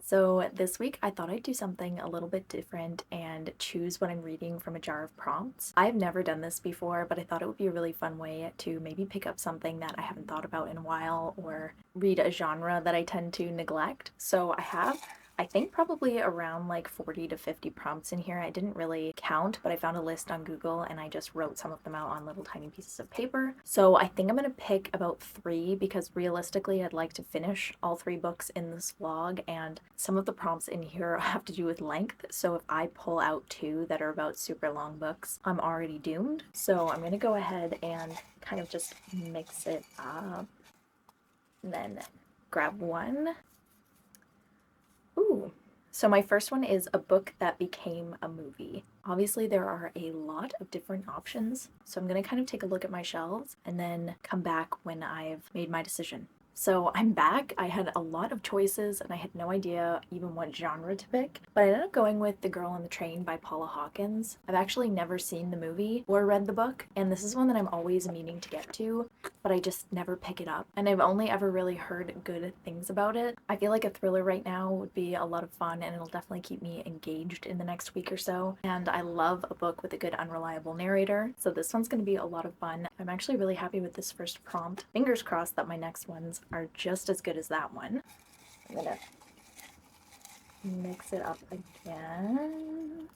So this week I thought I'd do something a little bit different and choose what I'm reading from a jar of prompts. I've never done this before, but I thought it would be a really fun way to maybe pick up something that I haven't thought about in a while or read a genre that I tend to neglect. So I think probably around like 40 to 50 prompts in here. I didn't really count, but I found a list on Google and I just wrote some of them out on little tiny pieces of paper. So I think I'm going to pick about 3 because realistically I'd like to finish all 3 books in this vlog, and some of the prompts in here have to do with length. So if I pull out 2 that are about super long books, I'm already doomed. So I'm going to go ahead and kind of just mix it up and then grab one. Ooh, so my first one is a book that became a movie. Obviously, there are a lot of different options, so I'm going to kind of take a look at my shelves and then come back when I've made my decision. So I'm back. I had a lot of choices and I had no idea even what genre to pick, but I ended up going with The Girl on the Train by Paula Hawkins. I've actually never seen the movie or read the book, and this is one that I'm always meaning to get to, but I just never pick it up. And I've only ever really heard good things about it. I feel like a thriller right now would be a lot of fun and it'll definitely keep me engaged in the next week or so. And I love a book with a good unreliable narrator, so this one's going to be a lot of fun. I'm actually really happy with this first prompt. Fingers crossed that my next ones are just as good as that one. I'm gonna mix it up again.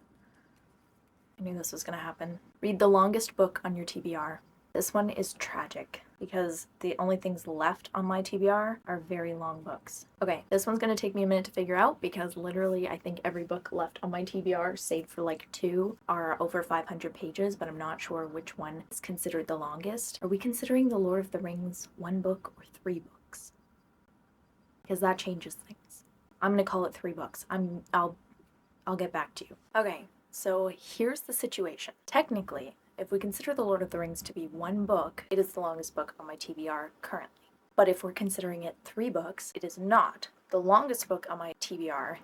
I knew this was gonna happen. Read the longest book on your TBR. This one is tragic because the only things left on my TBR are very long books. Okay, this one's gonna take me a minute to figure out because literally I think every book left on my TBR, save for like 2, are over 500 pages, but I'm not sure which one is considered the longest. Are we considering The Lord of the Rings 1 book or 3 books? Because that changes things. I'm gonna call it 3 books. I'll get back to you. Okay, so here's the situation. Technically, if we consider The Lord of the Rings to be 1 book, it is the longest book on my TBR currently. But if we're considering it 3 books, it is not. The longest book on my TBR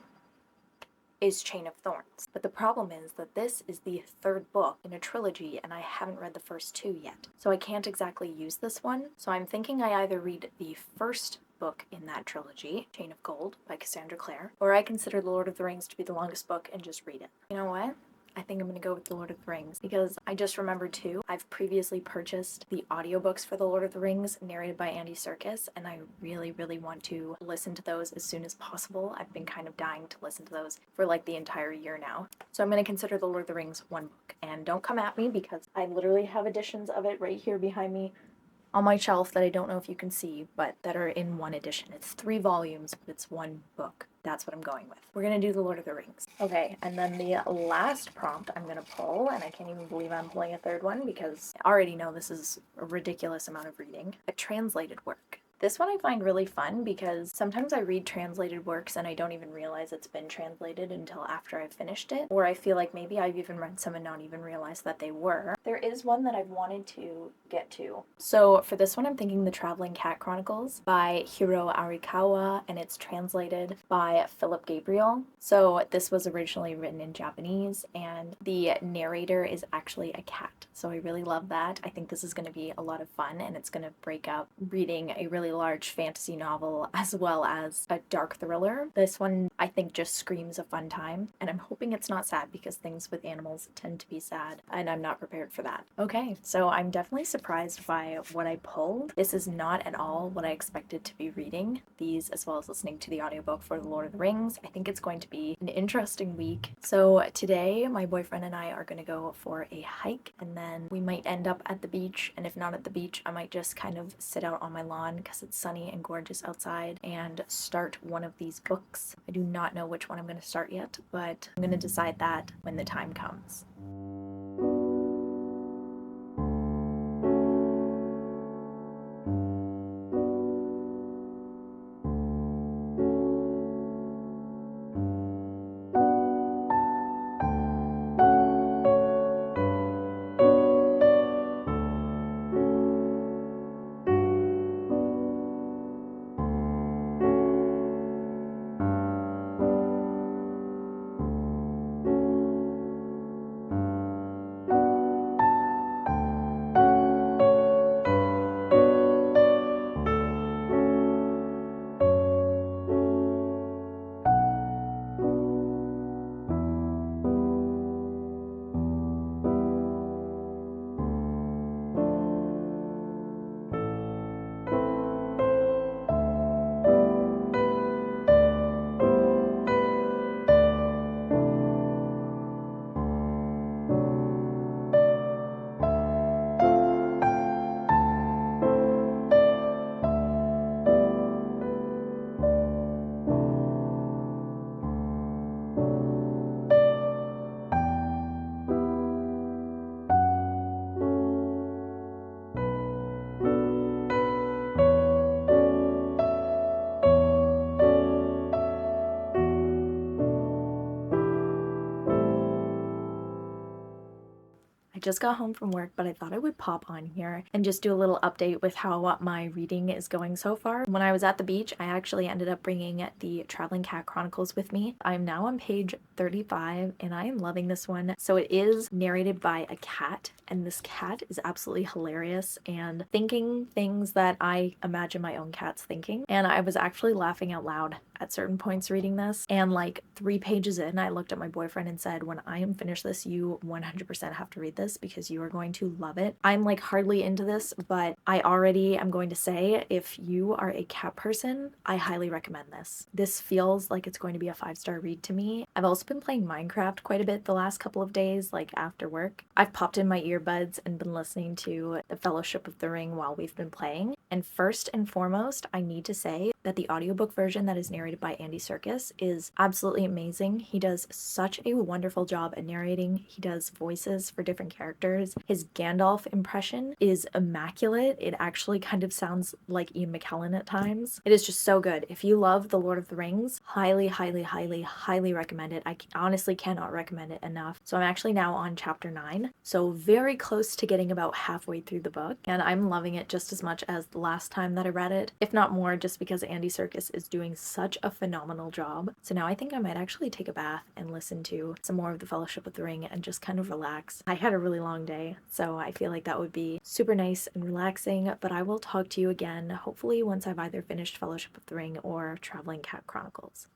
is Chain of Thorns. But the problem is that this is the 3rd book in a trilogy and I haven't read the first 2 yet. So I can't exactly use this one. So I'm thinking I either read the first book in that trilogy, Chain of Gold by Cassandra Clare, or I consider The Lord of the Rings to be the longest book and just read it. You know what? I think I'm going to go with The Lord of the Rings because I just remembered too, I've previously purchased the audiobooks for The Lord of the Rings narrated by Andy Serkis, and I really, really want to listen to those as soon as possible. I've been kind of dying to listen to those for like the entire year now. So I'm going to consider The Lord of the Rings 1 book, and don't come at me because I literally have editions of it right here behind me on my shelf that I don't know if you can see, but that are in 1 edition. It's 3 volumes, but it's 1 book. That's what I'm going with. We're gonna do The Lord of the Rings. Okay, and then the last prompt I'm gonna pull, and I can't even believe I'm pulling a 3rd one because I already know this is a ridiculous amount of reading. A translated work. This one I find really fun because sometimes I read translated works and I don't even realize it's been translated until after I've finished it, or I feel like maybe I've even read some and not even realized that they were. There is one that I've wanted to get to. So for this one I'm thinking The Traveling Cat Chronicles by Hiro Arikawa, and it's translated by Philip Gabriel. So this was originally written in Japanese and the narrator is actually a cat. So I really love that. I think this is going to be a lot of fun and it's going to break up reading a really large fantasy novel as well as a dark thriller. This one I think just screams a fun time, and I'm hoping it's not sad because things with animals tend to be sad and I'm not prepared for that. Okay, so I'm definitely surprised by what I pulled. This is not at all what I expected to be reading, these as well as listening to the audiobook for The Lord of the Rings. I think it's going to be an interesting week. So today my boyfriend and I are going to go for a hike, and then we might end up at the beach, and if not at the beach I might just kind of sit out on my lawn because it's sunny and gorgeous outside and start one of these books. I do not know which one I'm going to start yet, but I'm going to decide that when the time comes. just got home from work, but I thought I would pop on here and just do a little update with how my reading is going so far. When I was at the beach, I actually ended up bringing the Traveling Cat Chronicles with me. I'm now on page 35 and I am loving this one. So it is narrated by a cat, and this cat is absolutely hilarious and thinking things that I imagine my own cat's thinking. And I was actually laughing out loud at certain points reading this, and like 3 pages in, I looked at my boyfriend and said, when I am finished this, you 100% have to read this because you are going to love it. I'm like hardly into this, but I already am going to say, if you are a cat person, I highly recommend this. This feels like it's going to be a 5-star read to me. I've also been playing Minecraft quite a bit the last couple of days, like after work. I've popped in my earbuds and been listening to the Fellowship of the Ring while we've been playing. And first and foremost, I need to say that the audiobook version that is narrated by Andy Serkis is absolutely amazing. He does such a wonderful job at narrating. He does voices for different characters. His Gandalf impression is immaculate. It actually kind of sounds like Ian McKellen at times. It is just so good. If you love The Lord of the Rings, highly, highly, highly, highly recommend it. I honestly cannot recommend it enough. So I'm actually now on chapter 9, so very close to getting about halfway through the book, and I'm loving it just as much as the last time that I read it, if not more, just because Andy Serkis is doing such a phenomenal job. So now I think I might actually take a bath and listen to some more of the Fellowship of the Ring and just kind of relax. I had a really long day, so I feel like that would be super nice and relaxing, but I will talk to you again, hopefully once I've either finished Fellowship of the Ring or Traveling Cat Chronicles.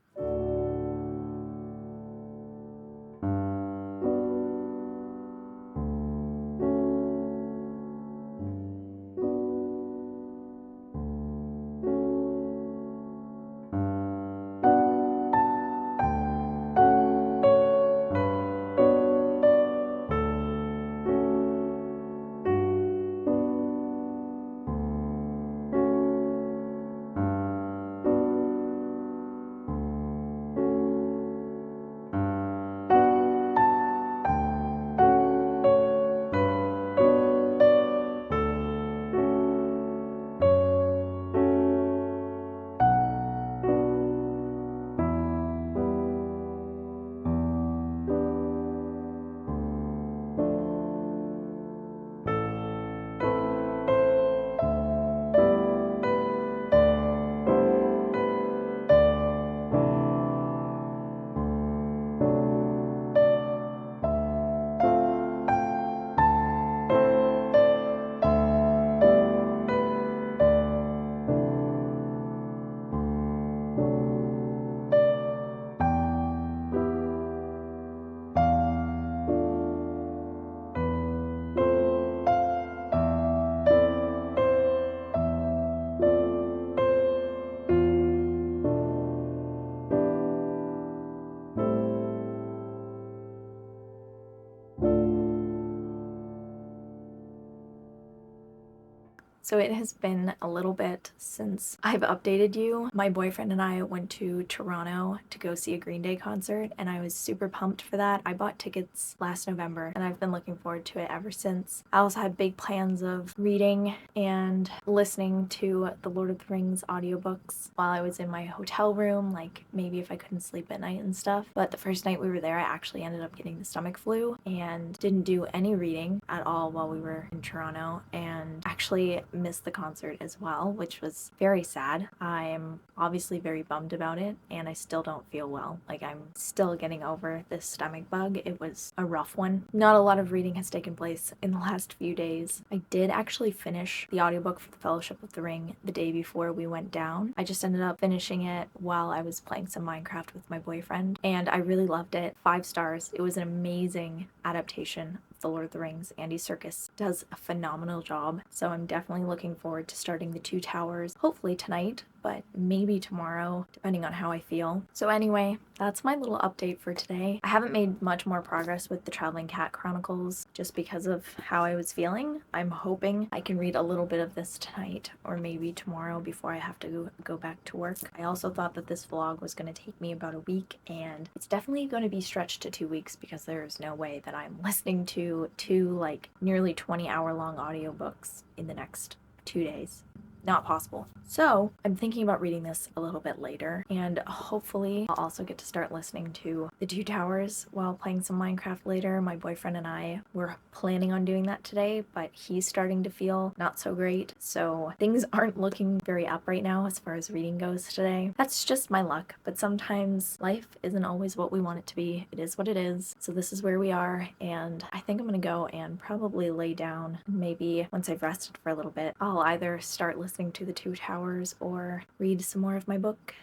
So it has been a little bit since I've updated you. My boyfriend and I went to Toronto to go see a Green Day concert, and I was super pumped for that. I bought tickets last November and I've been looking forward to it ever since. I also had big plans of reading and listening to the Lord of the Rings audiobooks while I was in my hotel room, like maybe if I couldn't sleep at night and stuff. But the first night we were there, I actually ended up getting the stomach flu and didn't do any reading at all while we were in Toronto, and actually missed the concert as well, which was very sad. I'm obviously very bummed about it, and I still don't feel well. Like, I'm still getting over this stomach bug. It was a rough one. Not a lot of reading has taken place in the last few days. I did actually finish the audiobook for the Fellowship of the Ring the day before we went down. I just ended up finishing it while I was playing some Minecraft with my boyfriend, and I really loved it. 5 stars. It was an amazing adaptation The Lord of the Rings. Andy Serkis does a phenomenal job, so I'm definitely looking forward to starting the 2 Towers, hopefully tonight, but maybe tomorrow, depending on how I feel. So anyway, that's my little update for today. I haven't made much more progress with the Traveling Cat Chronicles just because of how I was feeling. I'm hoping I can read a little bit of this tonight or maybe tomorrow before I have to go back to work. I also thought that this vlog was going to take me about a week, and it's definitely going to be stretched to 2 weeks because there's no way that I'm listening to 2 like nearly 20-hour long audiobooks in the next 2 days. not possible. So I'm thinking about reading this a little bit later, and hopefully I'll also get to start listening to The Two Towers while playing some Minecraft later. My boyfriend and I were planning on doing that today, but he's starting to feel not so great, so things aren't looking very up right now as far as reading goes today. That's just my luck, but sometimes life isn't always what we want it to be. It is what it is. So this is where we are, and I think I'm gonna go and probably lay down. Maybe once I've rested for a little bit, I'll either start listening to The Two Towers or read some more of my book.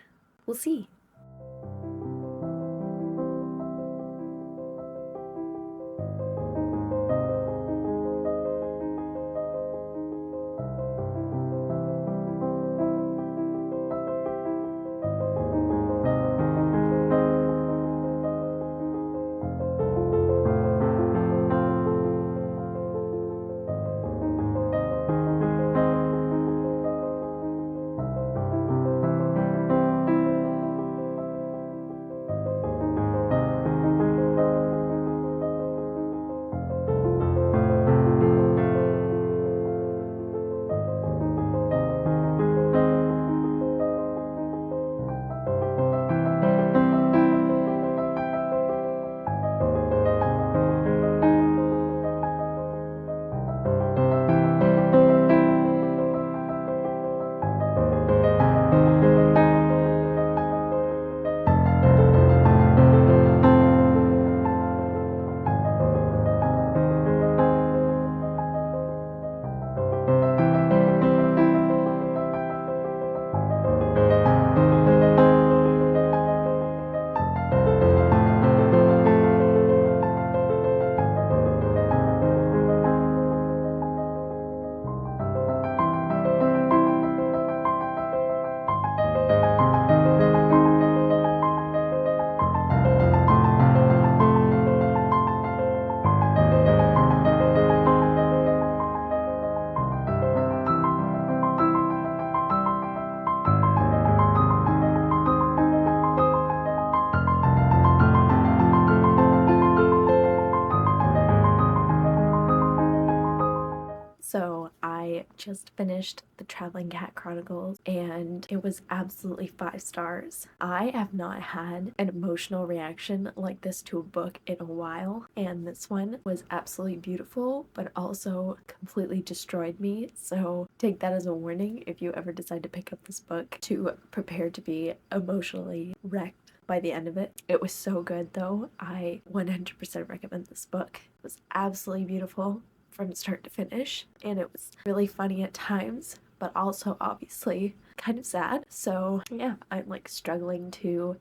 We'll see. So I just finished The Traveling Cat Chronicles and it was absolutely 5 stars. I have not had an emotional reaction like this to a book in a while, and this one was absolutely beautiful but also completely destroyed me. So take that as a warning if you ever decide to pick up this book, to prepare to be emotionally wrecked by the end of it. It was so good though. I 100% recommend this book. It was absolutely beautiful from start to finish, and it was really funny at times, but also obviously kind of sad. So yeah, I'm like struggling to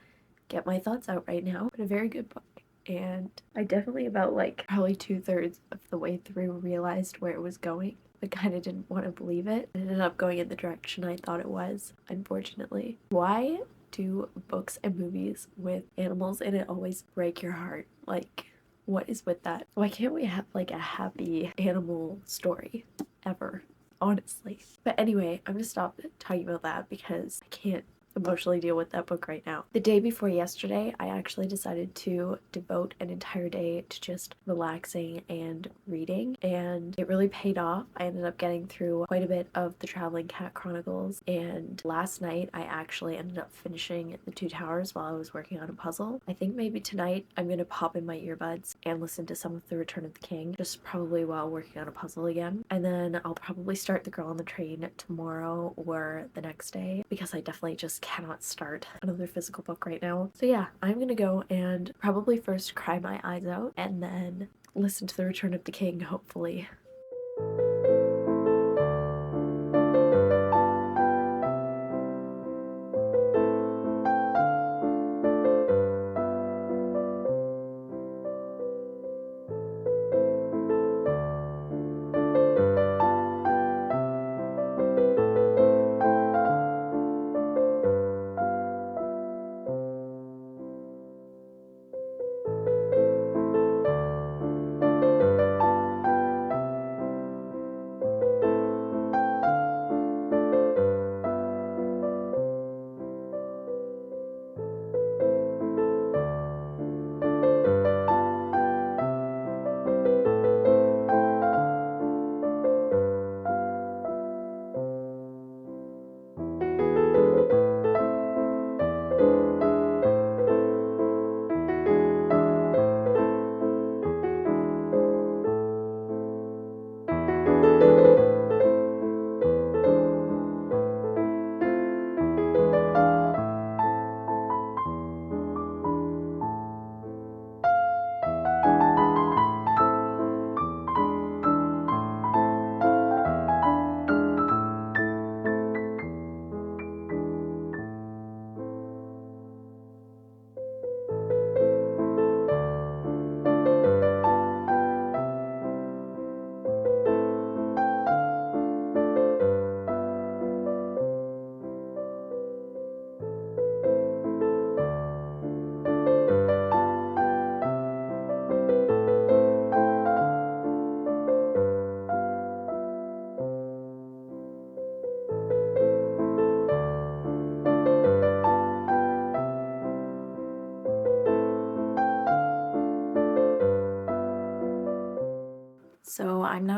get my thoughts out right now, but a very good book. And I definitely about like probably 2/3 of the way through realized where it was going, but kind of didn't want to believe it. It ended up going in the direction I thought it was, unfortunately. Why do books and movies with animals in it always break your heart? Like, what is with that? Why can't we have like a happy animal story ever? Honestly. But anyway, I'm gonna stop talking about that because I can't emotionally deal with that book right now. The day before yesterday, I actually decided to devote an entire day to just relaxing and reading, and it really paid off. I ended up getting through quite a bit of The Traveling Cat Chronicles, and last night I actually ended up finishing The Two Towers while I was working on a puzzle. I think maybe tonight I'm gonna pop in my earbuds and listen to some of The Return of the King, just probably while working on a puzzle again. And then I'll probably start The Girl on the Train tomorrow or the next day, because I definitely just cannot start another physical book right now. So yeah, I'm gonna go and probably first cry my eyes out and then listen to The Return of the King, hopefully.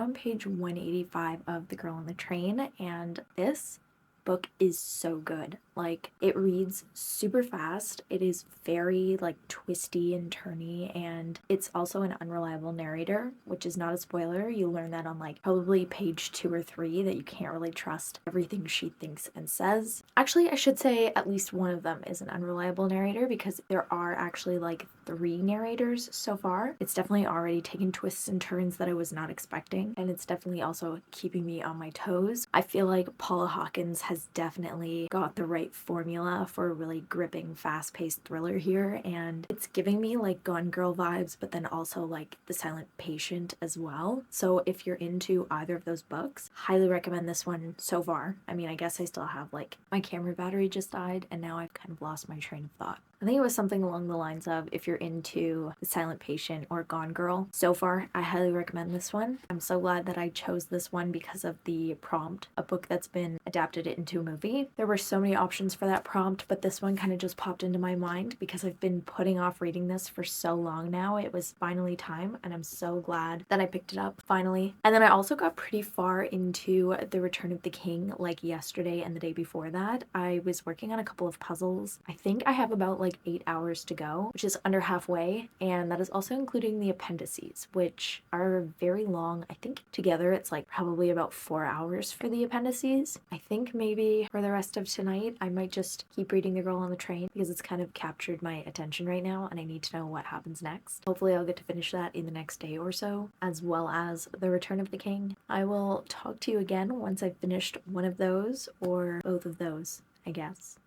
on page 185 of The Girl on the Train, and this book is so good. Like, it reads super fast. It is very like twisty and turny, and it's also an unreliable narrator, which is not a spoiler. You learn that on like probably page 2 or 3 that you can't really trust everything she thinks and says. Actually, I should say at least one of them is an unreliable narrator, because there are actually like 3 narrators so far. It's definitely already taken twists and turns that I was not expecting, and it's definitely also keeping me on my toes. I feel like Paula Hawkins has definitely got the right formula for a really gripping, fast-paced thriller here, and it's giving me like Gone Girl vibes, but then also like The Silent Patient as well. So if you're into either of those books, highly recommend this one so far. I mean, I guess I still have like my camera battery just died, and now I've kind of lost my train of thought. I think it was something along the lines of, if you're into The Silent Patient or Gone Girl. So far, I highly recommend this one. I'm so glad that I chose this one because of the prompt, a book that's been adapted into a movie. There were so many options for that prompt, but this one kind of just popped into my mind because I've been putting off reading this for so long now. It was finally time, and I'm so glad that I picked it up finally. And then I also got pretty far into The Return of the King like yesterday and the day before that. I was working on a couple of puzzles. I think I have about like 8 hours to go, which is under halfway, and that is also including the appendices, which are very long. I think together it's like probably about 4 hours for the appendices. I think maybe for the rest of tonight I might just keep reading The Girl on the Train because it's kind of captured my attention right now and I need to know what happens next. Hopefully I'll get to finish that in the next day or so, as well as The Return of the King. I will talk to you again once I've finished one of those, or both of those, I guess.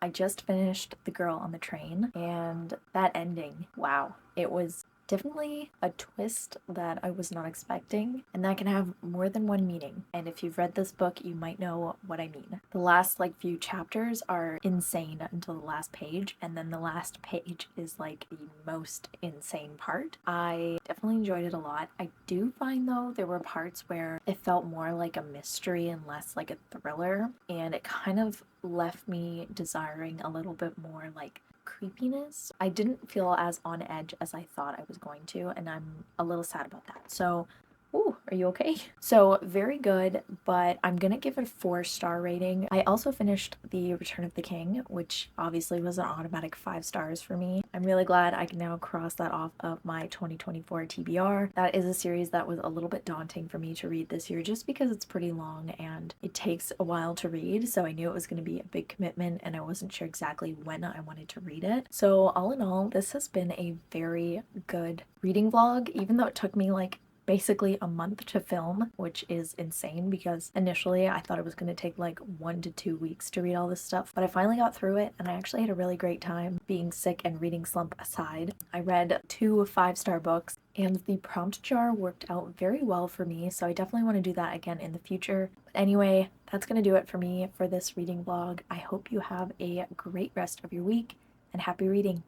I just finished The Girl on the Train, and that ending, wow, it was definitely a twist that I was not expecting, and that can have more than one meaning. And if you've read this book, you might know what I mean. The last like few chapters are insane until the last page, and then the last page is like the most insane part. I definitely enjoyed it a lot. I do find though there were parts where it felt more like a mystery and less like a thriller, and it kind of left me desiring a little bit more like creepiness. I didn't feel as on edge as I thought I was going to, and I'm a little sad about that. So, ooh, are you okay? So, very good, but I'm gonna give it a 4-star rating. I also finished The Return of the King, which obviously was an automatic 5 stars for me. I'm really glad I can now cross that off of my 2024 TBR. That is a series that was a little bit daunting for me to read this year just because it's pretty long and it takes a while to read, so I knew it was going to be a big commitment and I wasn't sure exactly when I wanted to read it. So all in all, this has been a very good reading vlog, even though it took me like basically a month to film, which is insane because initially I thought it was going to take like 1 to 2 weeks to read all this stuff, but I finally got through it and I actually had a really great time. Being sick and reading slump aside, I read 2 5-star books and the prompt jar worked out very well for me, so I definitely want to do that again in the future. But anyway, that's going to do it for me for this reading vlog. I hope you have a great rest of your week and happy reading.